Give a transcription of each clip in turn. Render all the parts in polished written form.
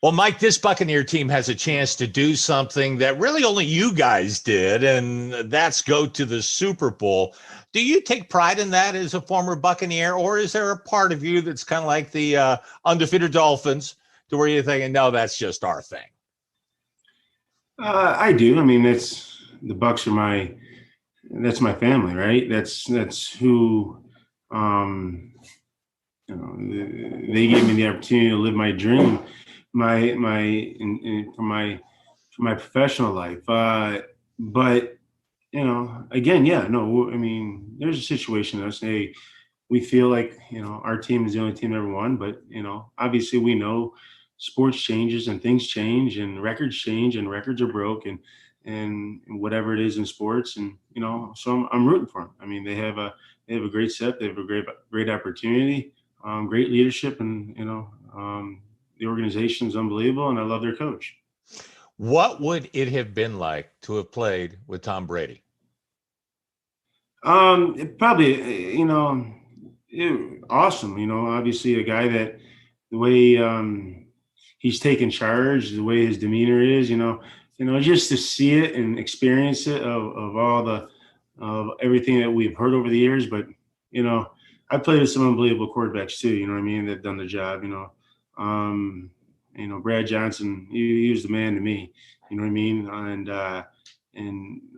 Well, Mike, this Buccaneer team has a chance to do something that really only you guys did, and that's go to the Super Bowl. Do you take pride in that as a former Buccaneer, or is there a part of you that's kind of like the undefeated Dolphins, to where you're thinking, no, that's just our thing? I do. I mean, the Bucks are that's my family, right? That's who, um, they gave me the opportunity to live my dream, for my professional life. But again, yeah, no, I mean, there's a situation that say we feel like our team is the only team that ever won, but obviously we know sports changes and things change and records change and records are broke and whatever it is in sports, and so I'm rooting for them. I mean, they have a great set, they have a great opportunity, great leadership, and the organization is unbelievable, and I love their coach. What would it have been like to have played with Tom Brady? It probably, awesome. Obviously a guy that the way he's taken charge, the way his demeanor is, just to see it and experience it of all of everything that we've heard over the years. But I played with some unbelievable quarterbacks too. You know what I mean? They've done the job. Brad Johnson, he was the man to me. You know what I mean? And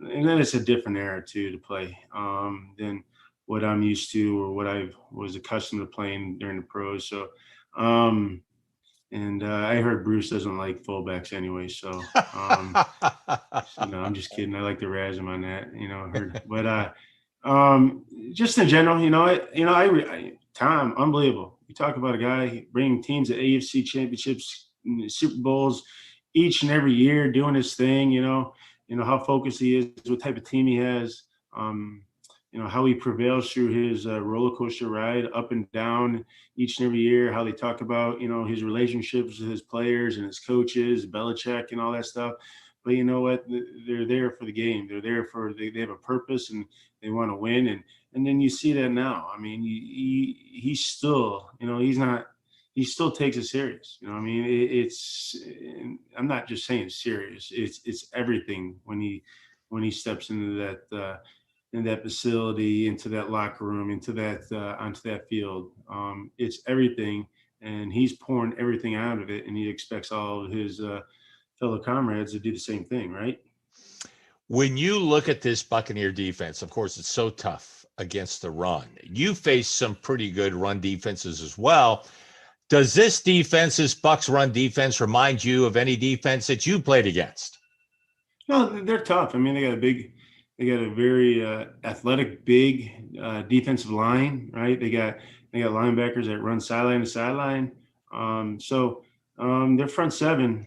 then it's a different era too to play than what I'm used to or what I was accustomed to playing during the pros. So, I heard Bruce doesn't like fullbacks anyway. So no, I'm just kidding. I like to razz him on that. I heard, but just in general, Tom, unbelievable. You talk about a guy bringing teams to AFC championships, Super Bowls each and every year, doing his thing. How focused he is, what type of team he has, how he prevails through his roller coaster ride up and down each and every year, how they talk about, his relationships with his players and his coaches, Belichick and all that stuff. But you know what? They're there for the game. They're there they have a purpose and they want to win. And then you see that now. I mean, he's still, he still takes it serious. I mean, I'm not just saying serious. It's everything when he steps into that in that facility, into that locker room, into that onto that field. It's everything, and he's pouring everything out of it, and he expects all of his fellow comrades to do the same thing, right? When you look at this Buccaneer defense, of course, it's so tough against the run. You face some pretty good run defenses as well. Does this Bucs run defense, remind you of any defense that you played against? No, they're tough. I mean, they got a very athletic, big defensive line, right? They got linebackers that run sideline to sideline. Their front seven,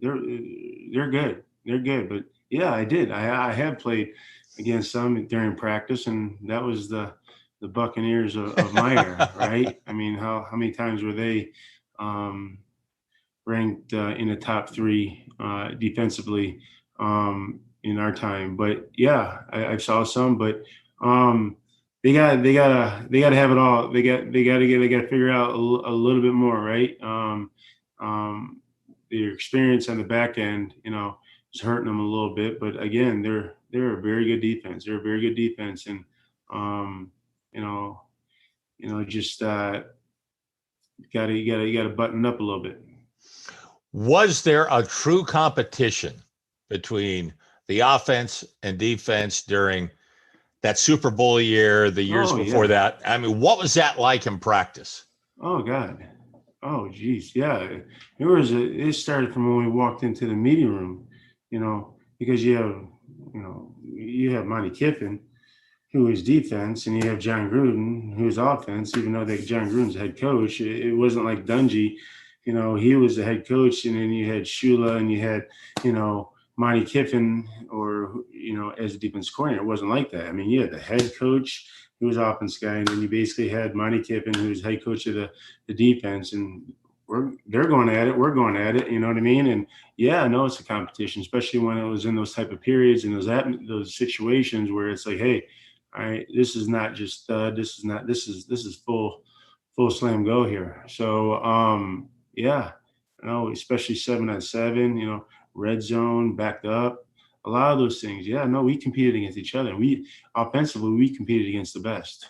they're good. They're good. But yeah, I have played against some during practice, and that was the Buccaneers of my era, right? I mean, how many times were they ranked in the top three defensively in our time? But yeah, I saw some, but they gotta have it all. They gotta figure out a little bit more, right? Their experience on the back end, is hurting them a little bit. But again, they're a very good defense. They're a very good defense, and you know, just you gotta button up a little bit. Was there a true competition between the offense and defense during that Super Bowl year, the years before that? I mean, what was that like in practice? Oh God. Oh geez. Yeah. It started from when we walked into the meeting room, because you have Monty Kiffin, who is defense, and you have John Gruden, who's offense. Even though John Gruden's head coach, it wasn't like Dungy. He was the head coach, and then you had Shula, and you had, Monty Kiffin, or as a defense coordinator. It wasn't like that. I mean, you had the head coach, who was offense guy, and then you basically had Monty Kiffin, who's head coach of the defense, and they're going at it. We're going at it. You know what I mean? And yeah, I know it's a competition, especially when it was in those type of periods and those situations where it's like, hey, all right, this is not just this is full slam go here. So yeah, especially 7-on-7, red zone, backed up, a lot of those things. Yeah, no, we competed against each other. We offensively, we competed against the best.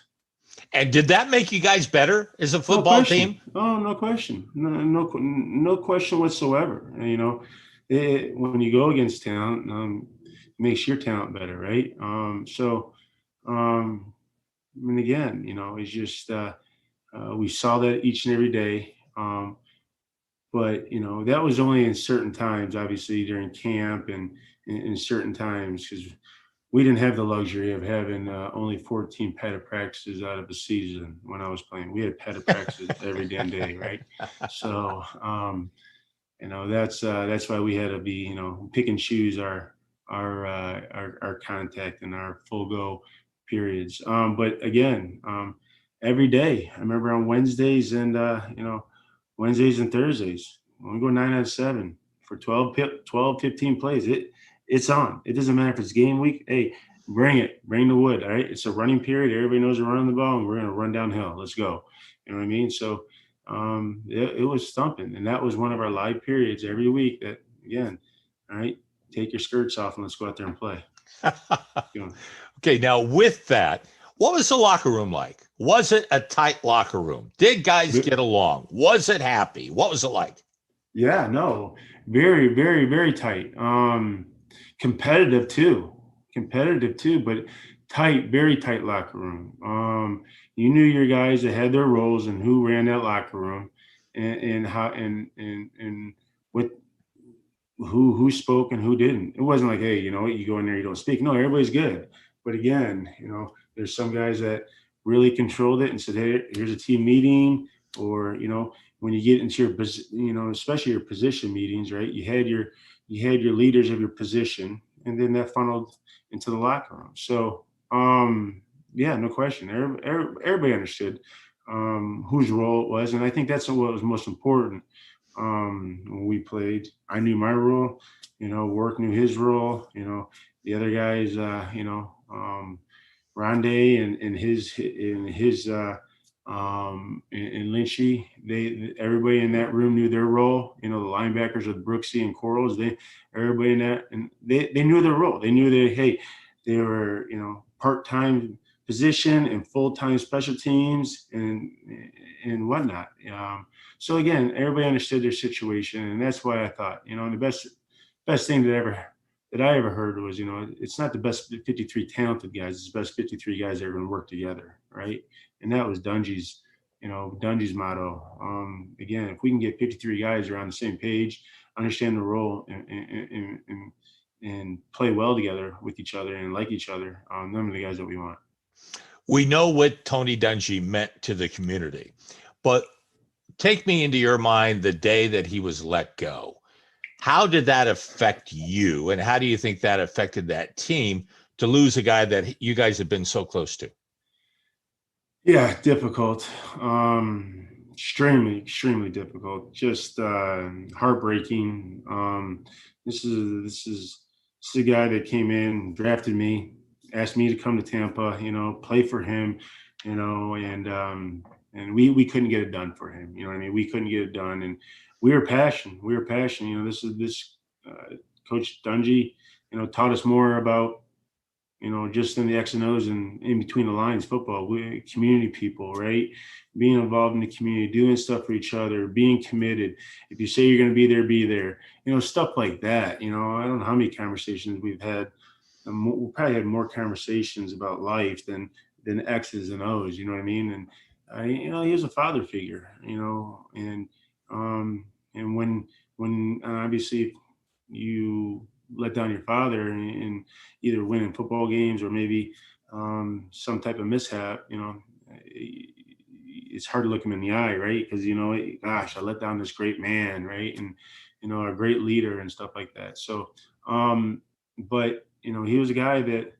And did that make you guys better as a No football question. team? Oh, no question. No question whatsoever. When you go against talent, it makes your talent better, right? Um, and again, it's just we saw that each and every day. But that was only in certain times, obviously during camp and in certain times, because we didn't have the luxury of having only 14 padded practices out of a season when I was playing. We had padded practices every damn day, right? So that's why we had to be pick and choose our contact and our full go periods. But again, every day. I remember on Wednesdays and Wednesdays and Thursdays. When we go 9-on-7 for 12, 15 plays, it's on. It doesn't matter if it's game week. Hey, bring it. Bring the wood. All right. It's a running period. Everybody knows we're running the ball and we're going to run downhill. Let's go. You know what I mean? So it was thumping. And that was one of our live periods every week that, again, all right, take your skirts off and let's go out there and play. Okay. Now with that, what was the locker room like? Was it a tight locker room? Did guys get along? Was it happy? What was it like? Yeah, no, very, very, very tight. Competitive too, but tight, very tight locker room. You knew your guys that had their roles and who ran that locker room, and how and what who spoke and who didn't. It wasn't like, hey, you know what, you go in there, you don't speak. No, everybody's good. But again, there's some guys that really controlled it and said, hey, here's a team meeting, or when you get into your especially your position meetings, right? You had your leaders of your position, and then that funneled into the locker room. So yeah, no question. Everybody understood whose role it was, and I think that's what was most important. When we played, I knew my role. Work knew his role. The other guys, Rondé and Lynchy, everybody in that room knew their role. The linebackers with Brooksy and Corals, everybody in that, and they knew their role. They knew that, hey, they were part-time position and full-time special teams and whatnot. So again, everybody understood their situation, and that's why I thought, the best thing that I ever heard was, it's not the best 53 talented guys, it's the best 53 guys that are going to work together, right? And that was Dungy's motto. Again, if we can get 53 guys around the same page, understand the role, and play well together with each other and like each other, them are the guys that we want. We know what Tony Dungy meant to the community, but take me into your mind the day that he was let go. How did that affect you? And how do you think that affected that team to lose a guy that you guys have been so close to? Yeah, difficult. Extremely, extremely difficult. Just heartbreaking. This is a guy that came in, drafted me, asked me to come to Tampa, play for him, and we couldn't get it done for him. You know what I mean? We couldn't get it done, and we were passionate. This Coach Dungy, taught us more about just in the X and O's and in between the lines football. We community people, right? Being involved in the community, doing stuff for each other, being committed. If you say you're going to be there, be there. Stuff like that. I don't know how many conversations we've had. We probably had more conversations about life than X's and O's. You know what I mean? And he was a father figure. And when obviously you let down your father and either winning football games or maybe some type of mishap, it's hard to look him in the eye, right? Because, gosh, I let down this great man, right? And, a great leader and stuff like that. So, but, he was a guy that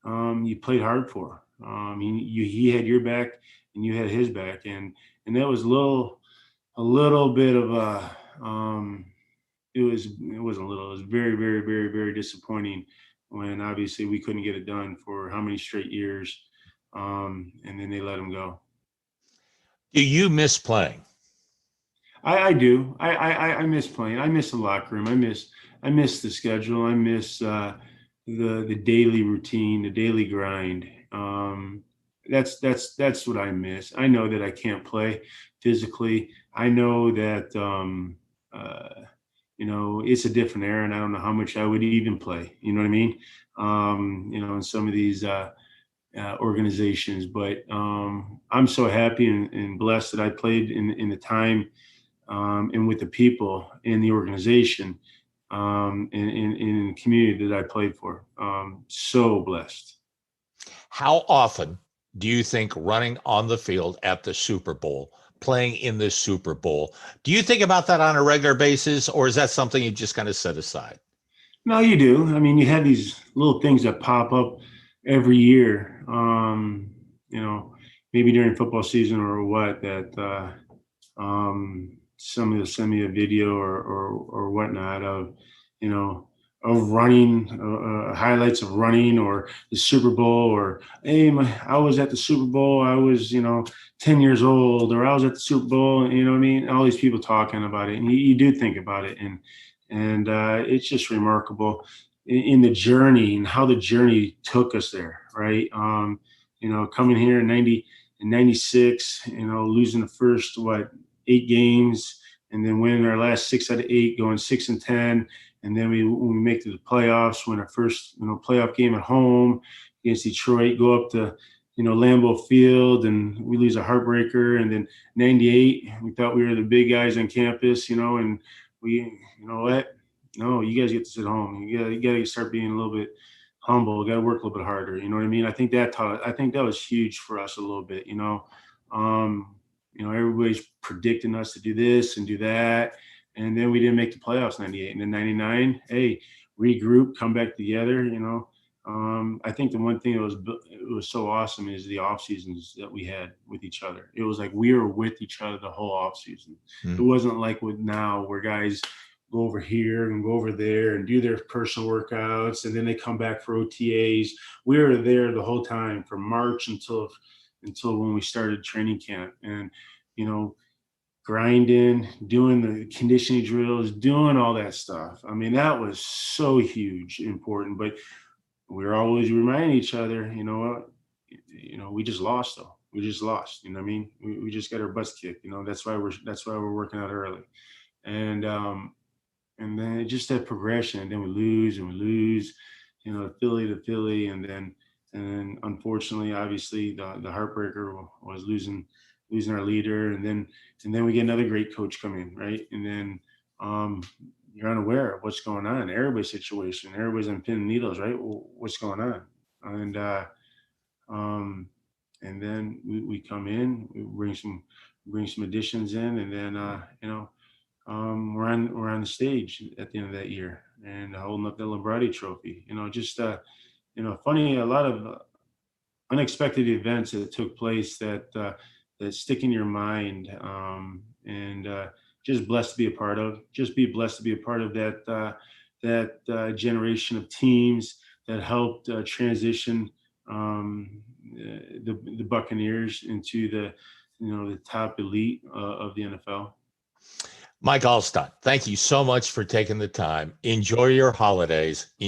you played hard for. He had your back and you had his back. And that was a little bit of a, it wasn't little. It was very, very, very, very disappointing when obviously we couldn't get it done for how many straight years, and then they let him go. Do you miss playing? I do. I miss playing. I miss the locker room. I miss the schedule. I miss the daily routine, the daily grind. That's what I miss. I know that I can't play physically. I know that it's a different era, and I don't know how much I would even play. You know what I mean? In some of these organizations, but I'm so happy and blessed that I played in the time and with the people in the organization in the community that I played for. So blessed. How often do you think running on the field at the Super Bowl, playing in the Super Bowl, do you think about that on a regular basis, or is that something you just kind of set aside? No, you do. I mean, you have these little things that pop up every year. Maybe during football season or what that somebody will send me a video or whatnot of, you know, of running, highlights of running or the Super Bowl or, hey, I was at the Super Bowl. I was, 10 years old, or I was at the Super Bowl. You know what I mean? All these people talking about it, and you do think about it, and it's just remarkable in the journey and how the journey took us there, right? Coming here in '96, losing the first 8 games, and then winning our last 6 out of 8, going 6-10, and then when we make it to the playoffs, win our first playoff game at home against Detroit, go up to Lambeau Field, and we lose a heartbreaker, and then '98, we thought we were the big guys on campus, and we, you know what? No, you guys get to sit home. You got to start being a little bit humble. You got to work a little bit harder. You know what I mean? I think that was huge for us a little bit. Everybody's predicting us to do this and do that, and then we didn't make the playoffs '98, and then '99. Hey, regroup, come back together. I think the one thing that was so awesome is the off seasons that we had with each other. It was like we were with each other the whole off season. It wasn't like with now where guys go over here and go over there and do their personal workouts, and then they come back for OTAs. We were there the whole time from March until when we started training camp, and grinding, doing the conditioning drills, doing all that stuff. I mean, that was so huge, important. But we're always reminding each other, we just lost though. We just lost. You know what I mean? We just got our butts kicked. That's why we're working out early, and then just that progression. And then we lose and we lose, Philly to Philly, and then unfortunately, obviously, the heartbreaker was losing our leader, and then we get another great coach come in, right? And then you're unaware of what's going on. Everybody's situation, everybody's on pin and needles, right? Well, what's going on? And then we come in, we bring some additions in, and then we're on the stage at the end of that year and holding up the Lombardi Trophy. Funny, a lot of unexpected events that took place that stick in your mind, and just blessed to be a part of. Just be blessed to be a part of that generation of teams that helped transition the Buccaneers into the top elite of the NFL. Mike Alstott, thank you so much for taking the time. Enjoy your holidays.